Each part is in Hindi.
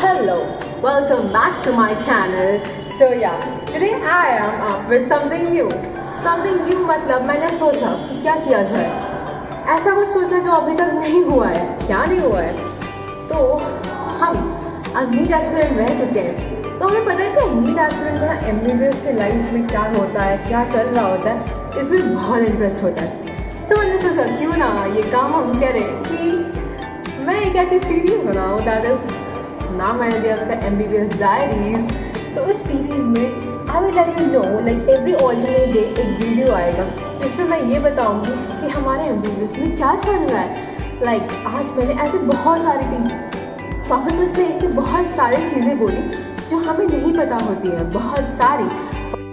Hello, welcome back to my channel. So yeah, today I am up with something new. Something new मतलब मैंने सोचा कि क्या किया जाए. ऐसा कुछ सोचा जो अभी तक नहीं हुआ है. क्या नहीं हुआ है? तो हम आज नीट एस्पिरेंट रह चुके हैं. तो हमें पता है कि नीट एस्पिरेंट का MBBS के लाइफ में क्या होता है, क्या चल रहा होता है, इसमें बहुत इंटरेस्ट होता है. तो मैंने सोचा क्यों ना ये काम हम करें कि मैं एक ऐसी सीरीज बनाऊँ दैट इज नाम मैंने दिया उसका MBBS डायरीज. तो इस सीरीज में I will let you know like every alternate day एक वीडियो आएगा जिसमें मैं ये बताऊंगी कि हमारे MBBS में क्या चल रहा है. लाइक आज मैंने ऐसे बहुत सारी प्रोफेसर्स ने इससे बहुत सारी चीज़ें बोली जो हमें नहीं पता होती है. बहुत सारी.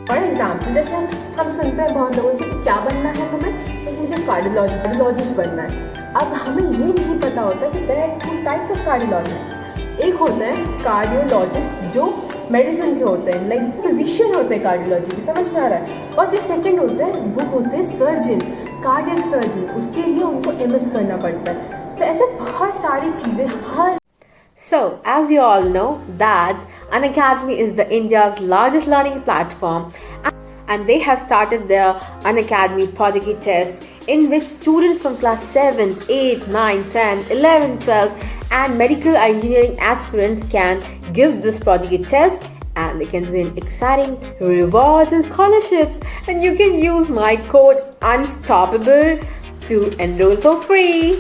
फॉर एग्जाम्पल जैसे हम सुनते हैं बहुत लोगों से कि क्या बनना है तुम्हें, तो मुझे कार्डियोलॉजिस्ट बनना है. अब हमें ये नहीं पता होता कि there are two types of cardiologist. एक होता है कार्डियोलॉजिस्ट जो मेडिसिन के होते हैं, लाइक फिजिशियन होते हैं कार्डियोलॉजी की, समझ में आ रहा है. और जो सेकंड होते हैं वो होते हैं सर्जन, कार्डियक सर्जन. उसके लिए उनको MS करना पड़ता है. तो ऐसे बहुत सारी चीज़ें हर. So, as you all know, that Unacademy is the India's largest learning platform, and they have started their Unacademy Prodigy test, in which students from class 7, 8, 9, 10, 11, 12, and medical engineering aspirants can give this Prodigy test, and they can win exciting rewards and scholarships. And you can use my code Unstoppable to enroll for free.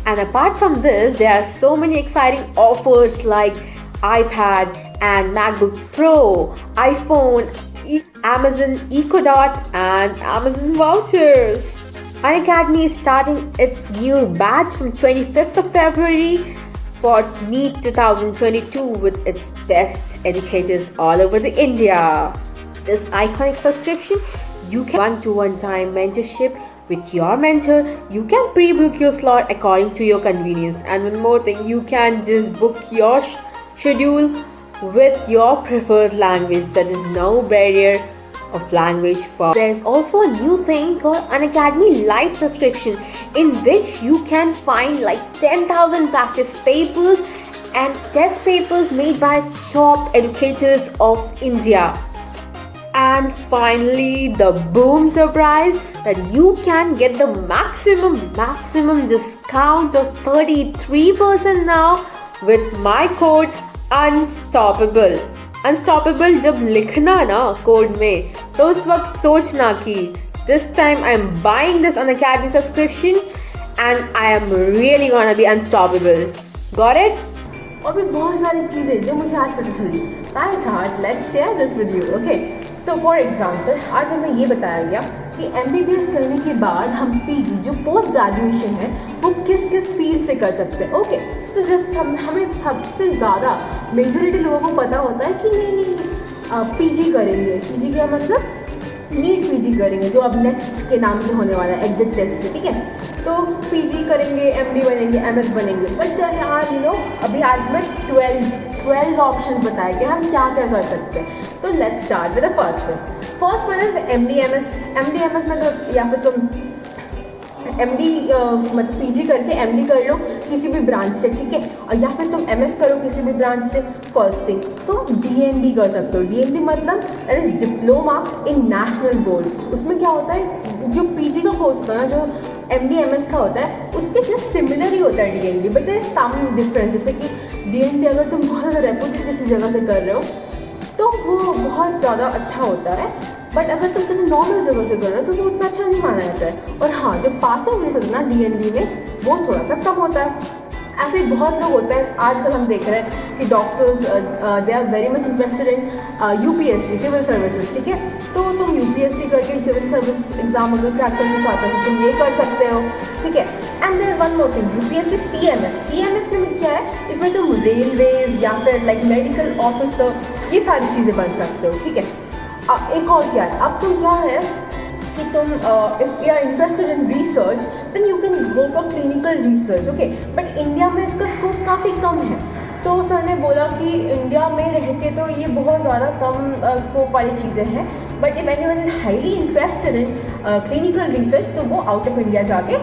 And apart from this, there are so many exciting offers like iPad and MacBook Pro, iPhone, Amazon Echo Dot, and Amazon vouchers. Unacademy is starting its new batch from 25th of February for NEET 2022 with its best educators all over the India. This iconic subscription, you can one-to-one time mentorship with your mentor. You can pre-book your slot according to your convenience, and one more thing, you can just book your schedule with your preferred language. There is no barrier of language for. There is also a new thing called Unacademy Live subscription, in which you can find like 10,000 practice papers and test papers made by top educators of India. And finally, the boom surprise that you can get the maximum discount of 33% now with my code Unstoppable. Unstoppable जब लिखना ना कोड में, तो उस वक्त सोचना कि this time I am buying this Unacademy subscription and I am really gonna be unstoppable. Got it? और भी बहुत सारी चीज़ें जो मुझे आज पता चली. I thought let's share this with you. Okay. So for example, आज हमें ये बताया गया कि MBBS करने के बाद हम PG जो पोस्ट ग्रेजुएशन है वो किस किस फील्ड से कर सकते हैं. ओके. तो जब हमें सबसे ज़्यादा मेजॉरिटी लोगों को पता होता है कि नहीं PG करेंगे. PG क्या मतलब? नीट PG करेंगे जो अब नेक्स्ट के नाम से होने वाला है एग्जिट टेस्ट से. ठीक है. तो PG करेंगे, MD बनेंगे, MS बनेंगे. बट देयर आर अभी आज मैं 12 ऑप्शंस बताए कि हम क्या क्या कर सकते हैं. तो let's start with the first one. First one is MD MS में तो या फिर तुम MD मतलब PG करके MD कर लो किसी भी ब्रांच से. ठीक है. और या फिर तुम MS करो किसी भी ब्रांच से. फर्स्ट थिंग तो DNB कर सकते हो. DNB मतलब that is diploma in national boards. उसमें क्या होता है, जो PG का कोर्स होता है ना, जो MD MS का होता है, उसके जस्ट सिमिलर ही होता है DNB, but there is some difference. जैसे कि DNB अगर तुम बहुत ज़्यादा रेपुटेड किसी जगह से कर रहे हो तो वो बहुत ज़्यादा अच्छा होता है. बट अगर तुम किसी नॉर्मल जगह से कर रहे हो तो वो उतना अच्छा नहीं माना जाता है. और हाँ, जो पासिंग रेट होता है ना DNB में वो थोड़ा सा कम होता है. ऐसे बहुत लोग होते हैं. आजकल हम देख रहे हैं कि doctors they are very much interested in UPSC civil services. ठीक है. तो तुम UPSC करके सिविल सर्विस एग्जाम अगर क्रैक करना चाहते हो तो तुम ये कर सकते हो. ठीक है. And there is one more thing, UPSC CMS में क्या है, इसमें तुम रेलवेज या फिर लाइक मेडिकल ऑफिसर ये सारी चीज़ें बन सकते हो. ठीक है. अब एक और क्या है, अब तुम क्या है कि तुम if you are interested in research then you can go for clinical research. Okay. But India में इसका स्कोप काफ़ी कम है. तो सर ने बोला कि इंडिया में रह के तो ये बहुत ज़्यादा कम स्कोप वाली चीज़ें हैं. But if anyone is highly interested in clinical research तो वो आउट ऑफ इंडिया जाके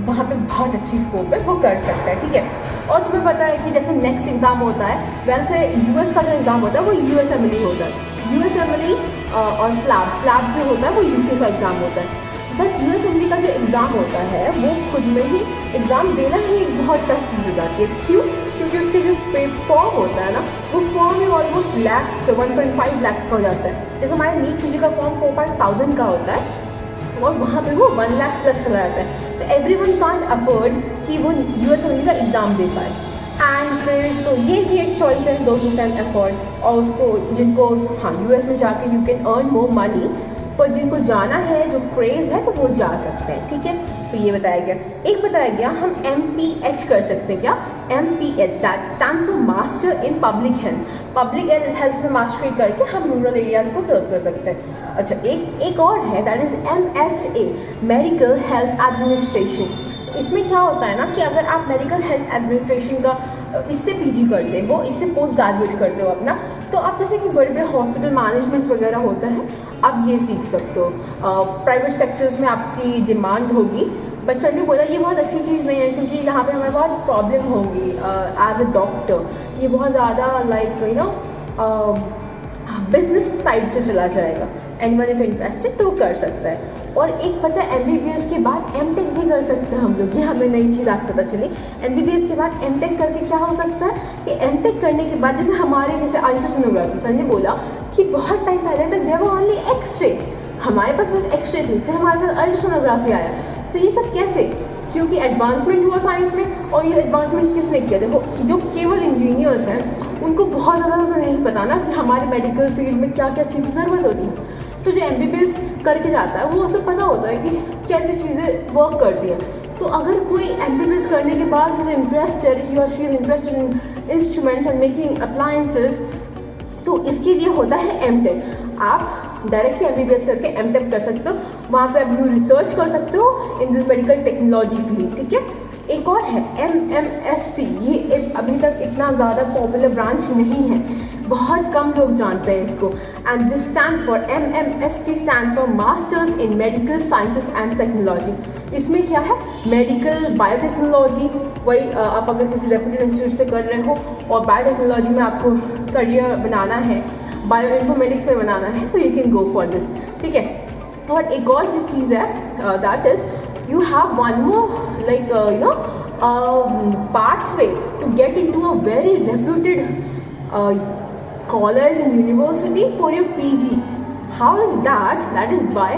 वहाँ पे बहुत अच्छी स्कोप है वो कर सकता है. ठीक है. और तुम्हें पता है कि जैसे नेक्स्ट एग्ज़ाम होता है वैसे यूएस का जो एग्ज़ाम होता है वो यूएसएमएलई होता है। यूएसएमएलई और फ्लैप जो होता है वो यूके का एग्ज़ाम होता है। बट यूएसएमएलई का जो एग्ज़ाम होता है वो खुद में ही एग्ज़ाम देना ही एक बहुत टफ चीज़ हो जाती है। क्यों? क्योंकि उसके जो फॉर्म होता है ना वो फॉर्म में ऑलमोस्ट लैक्स 1.5 लैक्स का हो जाता है। जैसे हमारे नीट पीजी का फॉर्म 4-5,000 का होता है और वहाँ पे वो 1 लाख प्लस चला जाता है। तो एवरीवन कांट अफोर्ड कि वो यूएसएमएलई का एग्ज़ाम दे पाए। एंड फिर तो ये भी एक चॉइस है, दोज हू कैन अफोर्ड, और उसको जिनको हाँ यूएस में जाके you can earn more money, पर जिनको जाना है जो क्रेज़ है तो वो जा सकते हैं। ठीक है, तो ये बताया गया। एक बताया गया हम MPH कर सकते हैं। क्या? MPH that stands for master in public health. Public health में मास्टरी करके हम रूरल एरियाज़ को सर्व कर सकते हैं। अच्छा, एक और है that is MHA medical health administration. इसमें क्या होता है ना कि अगर आप मेडिकल हेल्थ एडमिनिस्ट्रेशन का इससे पीजी करते हो, इससे पोस्ट ग्रेजुएट करते हो अपना, तो आप जैसे कि बड़े बड़े हॉस्पिटल मैनेजमेंट वगैरह होता है आप ये सीख सकते हो। प्राइवेट सेक्टर्स में आपकी डिमांड होगी। बट सर ने बोला ये बहुत अच्छी चीज़ नहीं है क्योंकि यहाँ पे हमें बहुत प्रॉब्लम होगी एज अ डॉक्टर। ये बहुत ज़्यादा like you know business side से चला जाएगा। एनीवन इफ इंटरेस्टेड तो कर सकता है। और एक पता है MBBS के बाद MTech भी कर सकते हैं हम लोग। ये हमें नई चीज़ आज पता चली। MBBS के बाद MTech करके क्या हो सकता है कि MTech करने के बाद जैसे हमारे जैसे अल्ट्रासोनोग्राफी, सर ने बोला कि बहुत टाइम पहले तक देयर वर ओनली एक्सरे, हमारे पास बस एक्सरे थी, फिर हमारे पास अल्ट्रासोनोग्राफी आया। तो ये सब कैसे? क्योंकि एडवांसमेंट हुआ साइंस में। और ये एडवांसमेंट किसने किया? देखो जो केवल इंजीनियर्स हैं उनको बहुत ज़्यादा तो नहीं पता ना कि हमारे मेडिकल फील्ड में क्या क्या चीज़ें ज़रूरत होती है। तो जो MBBS करके जाता है वो उसे पता होता है कि कैसी चीज़ें वर्क करती हैं। तो अगर कोई MBBS करने के बाद इज इंटरेस्टेड, ही और she is interested in instruments and making appliances, तो इसके लिए होता है MTech। आप डायरेक्टली MBBS करके MTech कर सकते हो, वहाँ पे आप रिसर्च कर सकते हो in this medical technology field. ठीक है, एक और है MMST। ये अभी तक इतना ज़्यादा पॉपुलर ब्रांच नहीं है, बहुत कम लोग जानते हैं इसको। And this stands for MMST stands for masters in medical sciences and technology. इसमें क्या है? मेडिकल बायोटेक्नोलॉजी, वही आप अगर किसी रेप्यूटेड इंस्टीट्यूट से कर रहे हो और बायोटेक्नोलॉजी में आपको करियर बनाना है, बायो इन्फॉर्मेटिक्स में बनाना है, तो you can go for this. ठीक है, और एक और जो चीज़ है that is you have one more like you know pathway to get into a very reputed college and university for your PG. How is that? That is by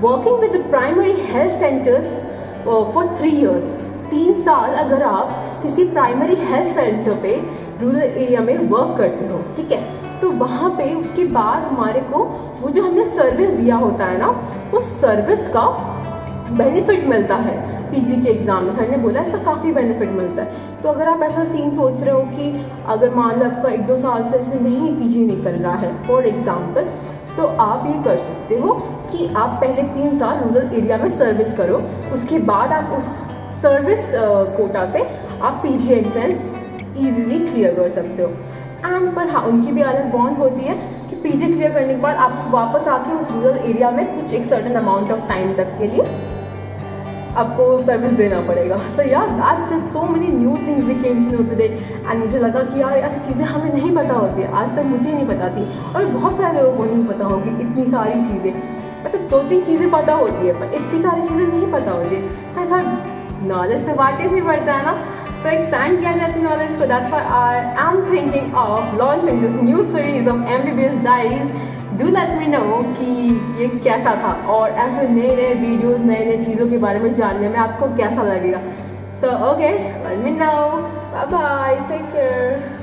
working with the primary health centers for 3 years. 3 साल अगर आप किसी प्राइमरी हेल्थ सेंटर पे रूरल एरिया में वर्क करते हो, ठीक है, तो वहाँ पे उसके बाद हमारे को वो जो हमने सर्विस दिया होता है ना, उस सर्विस का बेनिफिट मिलता है। पीजी के एग्ज़ाम में सर ने बोला इसका काफ़ी बेनिफिट मिलता है। तो अगर आप ऐसा सीन सोच रहे हो कि अगर मान लो आपका 1-2 साल से ऐसे नहीं पीजी निकल रहा है फॉर एग्जाम्पल, तो आप ये कर सकते हो कि आप पहले 3 साल रूरल एरिया में सर्विस करो, उसके बाद आप उस सर्विस कोटा से आप पीजी एंट्रेंस ईजिली क्लियर कर सकते हो। एंड पर हाँ, उनकी भी अलग बॉन्ड होती है कि पीजी क्लियर करने के बाद आप वापस आके उस रूरल एरिया में कुछ एक सर्टेन अमाउंट ऑफ टाइम तक के लिए आपको सर्विस देना पड़ेगा। सो यार that's it, so many new things we came to know today. And मुझे लगा कि यार ऐसी चीज़ें हमें नहीं पता होती है, आज तक मुझे नहीं पता थी और बहुत सारे लोगों को नहीं पता होगी इतनी सारी चीज़ें। मतलब 2-3 चीज़ें पता होती है पर इतनी सारी चीज़ें नहीं पता होती है। आई थॉट नॉलेज तो बांटने से ही बढ़ता है ना, तो एक्सपैंड किया जाए अपनी नॉलेज को। That's why I am thinking of launching this new series of MBBS diaries. Do let me no कि ये कैसा था और ऐसे नए नए वीडियोस, नए नए चीज़ों के बारे में जानने में आपको कैसा लगेगा। So okay, let me know. Bye bye, take care.